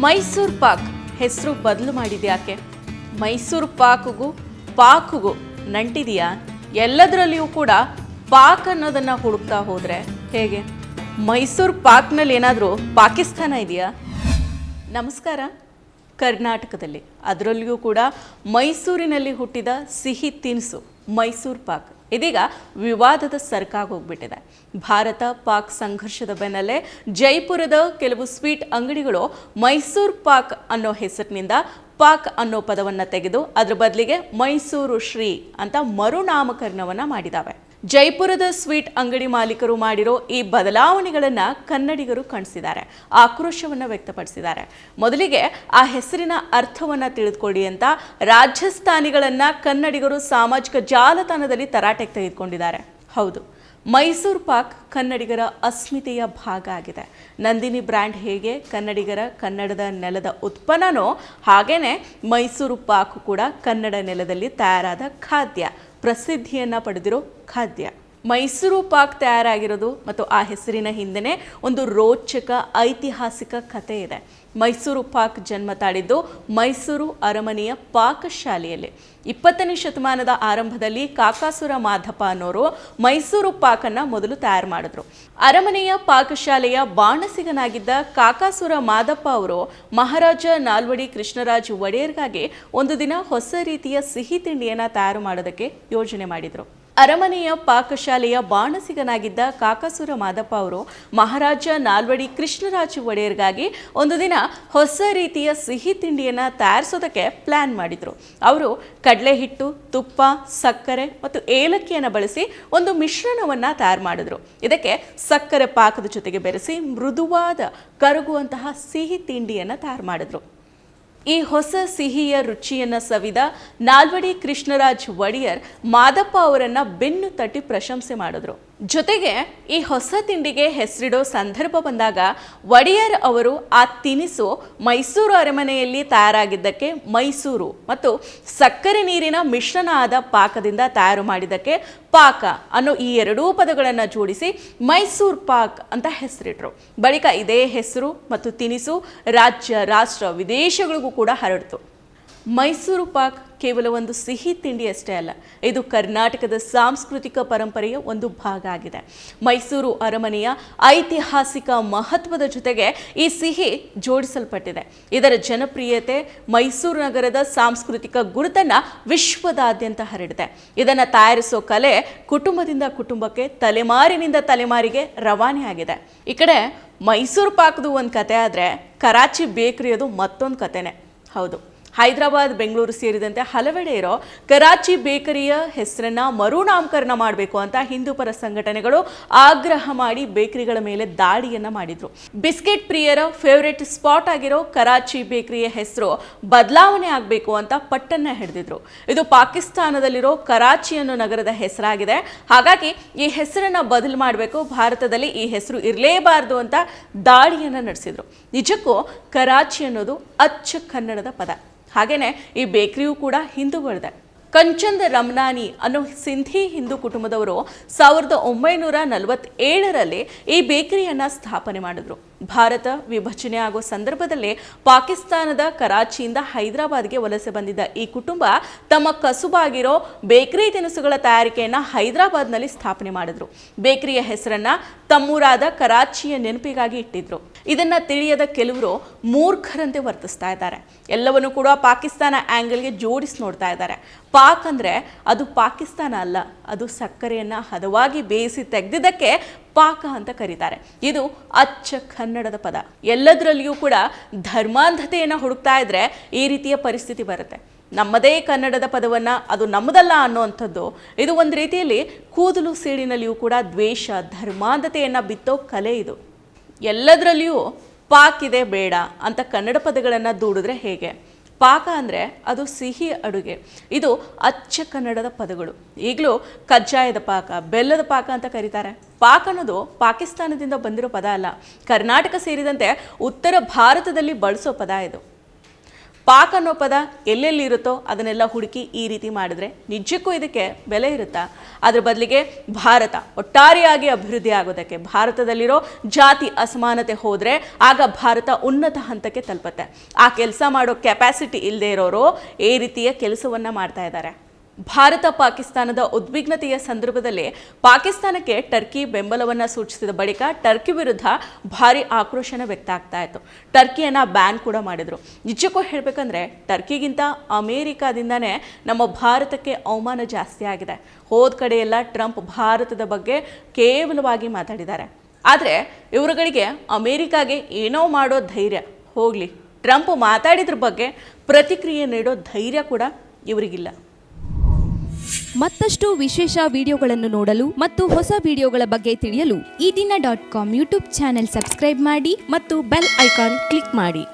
ಮೈಸೂರು ಪಾಕ್ ಹೆಸರು ಬದಲು ಮಾಡಿದೆ ಯಾಕೆ? ಮೈಸೂರು ಪಾಕ್ಗೂ ನಂಟಿದೆಯಾ? ಎಲ್ಲದರಲ್ಲಿಯೂ ಕೂಡ ಪಾಕ್ ಅನ್ನೋದನ್ನು ಹುಡುಕ್ತಾ ಹೋದರೆ ಹೇಗೆ? ಮೈಸೂರು ಪಾಕ್ನಲ್ಲಿ ಏನಾದರೂ ಪಾಕಿಸ್ತಾನ ಇದೆಯಾ? ನಮಸ್ಕಾರ. ಕರ್ನಾಟಕದಲ್ಲಿ ಅದರಲ್ಲಿಯೂ ಕೂಡ ಮೈಸೂರಿನಲ್ಲಿ ಹುಟ್ಟಿದ ಸಿಹಿ ತಿನಿಸು ಮೈಸೂರು ಪಾಕ್ ಇದೀಗ ವಿವಾದದ ಸರ್ಕಾಗಿ ಹೋಗ್ಬಿಟ್ಟಿದೆ. ಭಾರತ ಪಾಕ್ ಸಂಘರ್ಷದ ಬೆನ್ನಲ್ಲೇ ಜೈಪುರದ ಕೆಲವು ಸ್ವೀಟ್ ಅಂಗಡಿಗಳು ಮೈಸೂರು ಪಾಕ್ ಅನ್ನೋ ಹೆಸರಿನಿಂದ ಪಾಕ್ ಅನ್ನೋ ಪದವನ್ನು ತೆಗೆದು ಅದರ ಬದಲಿಗೆ ಮೈಸೂರು ಶ್ರೀ ಅಂತ ಮರುನಾಮಕರಣವನ್ನು ಮಾಡಿದ್ದಾವೆ. ಜೈಪುರದ ಸ್ವೀಟ್ ಅಂಗಡಿ ಮಾಲೀಕರು ಮಾಡಿರೋ ಈ ಬದಲಾವಣೆಗಳನ್ನು ಕನ್ನಡಿಗರು ಖಂಡಿಸಿದ್ದಾರೆ, ಆಕ್ರೋಶವನ್ನು ವ್ಯಕ್ತಪಡಿಸಿದ್ದಾರೆ. ಮೊದಲಿಗೆ ಆ ಹೆಸರಿನ ಅರ್ಥವನ್ನು ತಿಳಿದುಕೊಳ್ಳಿ ಅಂತ ರಾಜಸ್ಥಾನಿಗಳನ್ನು ಕನ್ನಡಿಗರು ಸಾಮಾಜಿಕ ಜಾಲತಾಣದಲ್ಲಿ ತರಾಟೆಗೆ ತೆಗೆದುಕೊಂಡಿದ್ದಾರೆ. ಹೌದು, ಮೈಸೂರು ಪಾಕ್ ಕನ್ನಡಿಗರ ಅಸ್ಮಿತೆಯ ಭಾಗ ಆಗಿದೆ. ನಂದಿನಿ ಬ್ರ್ಯಾಂಡ್ ಹೇಗೆ ಕನ್ನಡಿಗರ ಕನ್ನಡದ ನೆಲದ ಉತ್ಪನ್ನನೋ ಹಾಗೇನೆ ಮೈಸೂರು ಪಾಕ್ ಕೂಡ ಕನ್ನಡ ನೆಲದಲ್ಲಿ ತಯಾರಾದ ಖಾದ್ಯ, ಪ್ರಸಿದ್ಧಿಯನ್ನು ಪಡೆದಿರೋ ಖಾದ್ಯ. ಮೈಸೂರು ಪಾಕ್ ತಯಾರಾಗಿರೋದು ಮತ್ತು ಆ ಹೆಸರಿನ ಹಿಂದೆನೇ ಒಂದು ರೋಚಕ ಐತಿಹಾಸಿಕ ಕಥೆ ಇದೆ. ಮೈಸೂರು ಪಾಕ್ ಜನ್ಮ ತಾಳಿದ್ದು ಮೈಸೂರು ಅರಮನೆಯ ಪಾಕಶಾಲೆಯಲ್ಲಿ. 20ನೇ ಶತಮಾನದ ಆರಂಭದಲ್ಲಿ ಕಾಕಾಸುರ ಮಾಧಪ್ಪ ಅನ್ನೋರು ಮೈಸೂರು ಪಾಕನ್ನು ಮೊದಲು ತಯಾರು ಮಾಡಿದ್ರು. ಅರಮನೆಯ ಪಾಕಶಾಲೆಯ ಬಾಣಸಿಗನಾಗಿದ್ದ ಕಾಕಾಸುರ ಮಾದಪ್ಪ ಅವರು ಮಹಾರಾಜ ನಾಲ್ವಡಿ ಕೃಷ್ಣರಾಜ ಒಡೆಯರ್ಗಾಗಿ ಒಂದು ದಿನ ಹೊಸ ರೀತಿಯ ಸಿಹಿ ತಿಂಡಿಯನ್ನು ತಯಾರು ಮಾಡೋದಕ್ಕೆ ಯೋಜನೆ ಮಾಡಿದರು. ಅರಮನೆಯ ಪಾಕಶಾಲೆಯ ಬಾಣಸಿಗನಾಗಿದ್ದ ಕಾಕಾಸುರ ಮಾದಪ್ಪ ಅವರು ಮಹಾರಾಜ ನಾಲ್ವಡಿ ಕೃಷ್ಣರಾಜ ಒಡೆಯರ್ಗಾಗಿ ಒಂದು ದಿನ ಹೊಸ ರೀತಿಯ ಸಿಹಿ ತಿಂಡಿಯನ್ನು ತಯಾರಿಸೋದಕ್ಕೆ ಪ್ಲ್ಯಾನ್ ಮಾಡಿದರು. ಅವರು ಕಡಲೆ ಹಿಟ್ಟು, ತುಪ್ಪ, ಸಕ್ಕರೆ ಮತ್ತು ಏಲಕ್ಕಿಯನ್ನು ಬಳಸಿ ಒಂದು ಮಿಶ್ರಣವನ್ನು ತಯಾರು ಮಾಡಿದ್ರು. ಇದಕ್ಕೆ ಸಕ್ಕರೆ ಪಾಕದ ಜೊತೆಗೆ ಬೆರೆಸಿ ಮೃದುವಾದ ಕರಗುವಂತಹ ಸಿಹಿ ತಿಂಡಿಯನ್ನು ತಯಾರು ಮಾಡಿದ್ರು. ಈ ಹೊಸ ಸಿಹಿಯ ರುಚಿಯನ್ನು ಸವಿದ ನಾಲ್ವಡಿ ಕೃಷ್ಣರಾಜ ಒಡೆಯರ್ ಮಾದಪ್ಪ ಅವರನ್ನು ಬೆನ್ನು ತಟ್ಟಿ ಪ್ರಶಂಸೆ ಮಾಡಿದ್ರು. ಜೊತೆಗೆ ಈ ಹೊಸ ತಿಂಡಿಗೆ ಹೆಸರಿಡೋ ಸಂದರ್ಭ ಬಂದಾಗ ಒಡೆಯರ್ ಅವರು ಆ ತಿನಿಸು ಮೈಸೂರು ಅರಮನೆಯಲ್ಲಿ ತಯಾರಾಗಿದ್ದಕ್ಕೆ ಮೈಸೂರು ಮತ್ತು ಸಕ್ಕರೆ ನೀರಿನ ಮಿಶ್ರಣ ಆದ ಪಾಕದಿಂದ ತಯಾರು ಮಾಡಿದ್ದಕ್ಕೆ ಪಾಕ ಅನ್ನೋ ಈ ಎರಡೂ ಪದಗಳನ್ನು ಜೋಡಿಸಿ ಮೈಸೂರು ಪಾಕ್ ಅಂತ ಹೆಸರಿಟ್ರು. ಬಳಿಕ ಇದೇ ಹೆಸರು ಮತ್ತು ತಿನಿಸು ರಾಜ್ಯ, ರಾಷ್ಟ್ರ, ವಿದೇಶಗಳಿಗೂ ಕೂಡ ಹರಡಿತು. ಮೈಸೂರು ಪಾಕ್ ಕೇವಲ ಒಂದು ಸಿಹಿ ತಿಂಡಿ ಅಷ್ಟೇ ಅಲ್ಲ, ಇದು ಕರ್ನಾಟಕದ ಸಾಂಸ್ಕೃತಿಕ ಪರಂಪರೆಯ ಒಂದು ಭಾಗ ಆಗಿದೆ. ಮೈಸೂರು ಅರಮನೆಯ ಐತಿಹಾಸಿಕ ಮಹತ್ವದ ಜೊತೆಗೆ ಈ ಸಿಹಿ ಜೋಡಿಸಲ್ಪಟ್ಟಿದೆ. ಇದರ ಜನಪ್ರಿಯತೆ ಮೈಸೂರು ನಗರದ ಸಾಂಸ್ಕೃತಿಕ ಗುರುತನ್ನು ವಿಶ್ವದಾದ್ಯಂತ ಹರಡಿದೆ. ಇದನ್ನು ತಯಾರಿಸೋ ಕಲೆ ಕುಟುಂಬದಿಂದ ಕುಟುಂಬಕ್ಕೆ, ತಲೆಮಾರಿನಿಂದ ತಲೆಮಾರಿಗೆ ರವಾನೆ ಆಗಿದೆ. ಈ ಕಡೆ ಮೈಸೂರು ಪಾಕದು ಒಂದು ಕತೆ ಆದರೆ ಕರಾಚಿ ಬೇಕರಿಯದು ಮತ್ತೊಂದು ಕತೆನೇ. ಹೌದು, ಹೈದರಾಬಾದ್, ಬೆಂಗಳೂರು ಸೇರಿದಂತೆ ಹಲವೆಡೆ ಇರೋ ಕರಾಚಿ ಬೇಕರಿಯ ಹೆಸರನ್ನು ಮರುನಾಮಕರಣ ಮಾಡಬೇಕು ಅಂತ ಹಿಂದೂಪರ ಸಂಘಟನೆಗಳು ಆಗ್ರಹ ಮಾಡಿ ಬೇಕರಿಗಳ ಮೇಲೆ ದಾಳಿಯನ್ನು ಮಾಡಿದ್ರು. ಬಿಸ್ಕೆಟ್ ಪ್ರಿಯರ ಫೇವರೇಟ್ ಸ್ಪಾಟ್ ಆಗಿರೋ ಕರಾಚಿ ಬೇಕರಿಯ ಹೆಸರು ಬದಲಾವಣೆ ಆಗಬೇಕು ಅಂತ ಪಟ್ಟನ್ನು ಹಿಡಿದಿದ್ರು. ಇದು ಪಾಕಿಸ್ತಾನದಲ್ಲಿರೋ ಕರಾಚಿ ಅನ್ನೋ ನಗರದ ಹೆಸರಾಗಿದೆ. ಹಾಗಾಗಿ ಈ ಹೆಸರನ್ನು ಬದಲು ಮಾಡಬೇಕು, ಭಾರತದಲ್ಲಿ ಈ ಹೆಸರು ಇರಲೇಬಾರದು ಅಂತ ದಾಳಿಯನ್ನು ನಡೆಸಿದ್ರು. ನಿಜಕ್ಕೂ ಕರಾಚಿ ಅನ್ನೋದು ಅಚ್ಚ ಕನ್ನಡದ ಪದ. ಹಾಗೇನೆ ಈ ಬೇಕರಿಯೂ ಕೂಡ ಹಿಂದೂಗಳದೆ. ಕಂಚಂದ್ ರಮನಾನಿ ಅನ್ನೋ ಸಿಂಧಿ ಹಿಂದೂ ಕುಟುಂಬದವರು 1947ರಲ್ಲಿ ಈ ಬೇಕರಿಯನ್ನು ಸ್ಥಾಪನೆ ಮಾಡಿದ್ರು. ಭಾರತ ವಿಭಜನೆ ಆಗೋ ಸಂದರ್ಭದಲ್ಲಿ ಪಾಕಿಸ್ತಾನದ ಕರಾಚಿಯಿಂದ ಹೈದರಾಬಾದ್ಗೆ ವಲಸೆ ಬಂದಿದ್ದ ಈ ಕುಟುಂಬ ತಮ್ಮ ಕಸುಬಾಗಿರೋ ಬೇಕರಿ ತಿನಿಸುಗಳ ತಯಾರಿಕೆಯನ್ನು ಹೈದರಾಬಾದ್ನಲ್ಲಿ ಸ್ಥಾಪನೆ ಮಾಡಿದ್ರು. ಬೇಕರಿಯ ಹೆಸರನ್ನು ತಮ್ಮೂರಾದ ಕರಾಚಿಯ ನೆನಪಿಗಾಗಿ ಇಟ್ಟಿದ್ರು. ಇದನ್ನು ತಿಳಿಯದ ಕೆಲವರು ಮೂರ್ಖರಂತೆ ವರ್ತಿಸ್ತಾ ಇದ್ದಾರೆ. ಎಲ್ಲವನ್ನೂ ಕೂಡ ಪಾಕಿಸ್ತಾನ ಆ್ಯಂಗಲ್ಗೆ ಜೋಡಿಸಿ ನೋಡ್ತಾ ಇದ್ದಾರೆ. ಪಾಕ್ ಅಂದರೆ ಅದು ಪಾಕಿಸ್ತಾನ ಅಲ್ಲ, ಅದು ಸಕ್ಕರೆಯನ್ನು ಹದವಾಗಿ ಬೇಯಿಸಿ ತೆಗೆದಿದ್ದಕ್ಕೆ ಪಾಕ ಅಂತ ಕರೀತಾರೆ. ಇದು ಅಚ್ಚ ಕನ್ನಡದ ಪದ. ಎಲ್ಲದರಲ್ಲಿಯೂ ಕೂಡ ಧರ್ಮಾಂಧತೆಯನ್ನು ಹುಡುಕ್ತಾ ಇದ್ರೆ ಈ ರೀತಿಯ ಪರಿಸ್ಥಿತಿ ಬರುತ್ತೆ. ನಮ್ಮದೇ ಕನ್ನಡದ ಪದವನ್ನು ಅದು ನಮ್ಮದಲ್ಲ ಅನ್ನೋವಂಥದ್ದು ಇದು ಒಂದು ರೀತಿಯಲ್ಲಿ ಕೂದಲು ಸೇಡಿನಲ್ಲಿಯೂ ಕೂಡ ದ್ವೇಷ, ಧರ್ಮಾಂಧತೆಯನ್ನು ಬಿತ್ತೋ ಕಲೆ ಇದು. ಎಲ್ಲದರಲ್ಲಿಯೂ ಪಾಕ್ ಇದೆ ಬೇಡ ಅಂತ ಕನ್ನಡ ಪದಗಳನ್ನು ದೂಡಿದ್ರೆ ಹೇಗೆ? ಪಾಕ ಅಂದರೆ ಅದು ಸಿಹಿ ಅಡುಗೆ. ಇದು ಅಚ್ಚ ಕನ್ನಡದ ಪದಗಳು. ಈಗಲೂ ಕಜ್ಜಾಯದ ಪಾಕ, ಬೆಲ್ಲದ ಪಾಕ ಅಂತ ಕರೀತಾರೆ. ಪಾಕ್ ಅನ್ನೋದು ಪಾಕಿಸ್ತಾನದಿಂದ ಬಂದಿರೋ ಪದ ಅಲ್ಲ, ಕರ್ನಾಟಕ ಸೇರಿದಂತೆ ಉತ್ತರ ಭಾರತದಲ್ಲಿ ಬಳಸೋ ಪದ ಇದು. ಪಾಕ್ ಅನ್ನೋ ಪದ ಎಲ್ಲೆಲ್ಲಿ ಇರುತ್ತೋ ಅದನ್ನೆಲ್ಲ ಹುಡುಕಿ ಈ ರೀತಿ ಮಾಡಿದ್ರೆ ನಿಜಕ್ಕೂ ಇದಕ್ಕೆ ಬೆಲೆ ಇರುತ್ತಾ? ಅದ್ರ ಬದಲಿಗೆ ಭಾರತ ಒಟ್ಟಾರೆಯಾಗಿ ಅಭಿವೃದ್ಧಿ ಆಗೋದಕ್ಕೆ, ಭಾರತದಲ್ಲಿರೋ ಜಾತಿ ಅಸಮಾನತೆ ಹೋದರೆ ಆಗ ಭಾರತ ಉನ್ನತ ಹಂತಕ್ಕೆ ತಲುಪುತ್ತೆ. ಆ ಕೆಲಸ ಮಾಡೋ ಕೆಪಾಸಿಟಿ ಇಲ್ಲದೆ ಇರೋರು ಈ ರೀತಿಯ ಕೆಲಸವನ್ನು ಮಾಡ್ತಾ ಇದ್ದಾರೆ. ಭಾರತ ಪಾಕಿಸ್ತಾನದ ಉದ್ವಿಗ್ನತೆಯ ಸಂದರ್ಭದಲ್ಲಿ ಪಾಕಿಸ್ತಾನಕ್ಕೆ ಟರ್ಕಿ ಬೆಂಬಲವನ್ನು ಸೂಚಿಸಿದ ಬಳಿಕ ಟರ್ಕಿ ವಿರುದ್ಧ ಭಾರಿ ಆಕ್ರೋಶನ ವ್ಯಕ್ತ ಆಗ್ತಾ ಇತ್ತು. ಟರ್ಕಿಯನ್ನು ಬ್ಯಾನ್ ಕೂಡ ಮಾಡಿದರು. ನಿಜಕ್ಕೂ ಹೇಳಬೇಕಂದ್ರೆ ಟರ್ಕಿಗಿಂತ ಅಮೇರಿಕಾದಿಂದನೇ ನಮ್ಮ ಭಾರತಕ್ಕೆ ಅವಮಾನ ಜಾಸ್ತಿ ಆಗಿದೆ. ಹೋದ ಕಡೆಯೆಲ್ಲ ಟ್ರಂಪ್ ಭಾರತದ ಬಗ್ಗೆ ಕೇವಲವಾಗಿ ಮಾತಾಡಿದ್ದಾರೆ. ಆದರೆ ಇವರುಗಳಿಗೆ ಅಮೇರಿಕಾಗೆ ಏನೋ ಮಾಡೋ ಧೈರ್ಯ ಹೋಗಲಿ, ಟ್ರಂಪ್ ಮಾತಾಡಿದ್ರ ಬಗ್ಗೆ ಪ್ರತಿಕ್ರಿಯೆ ನೀಡೋ ಧೈರ್ಯ ಕೂಡ ಇವರಿಗಿಲ್ಲ. ಮತ್ತಷ್ಟು ವಿಶೇಷ ವಿಡಿಯೋಗಳನ್ನು ನೋಡಲು ಮತ್ತು ಹೊಸ ವಿಡಿಯೋಗಳ ಬಗ್ಗೆ ತಿಳಿಯಲು ಈ ದಿನ .com ಯೂಟ್ಯೂಬ್ ಚಾನೆಲ್ ಸಬ್ಸ್ಕ್ರೈಬ್ ಮಾಡಿ ಮತ್ತು ಬೆಲ್ ಐಕಾನ್ ಕ್ಲಿಕ್ ಮಾಡಿ.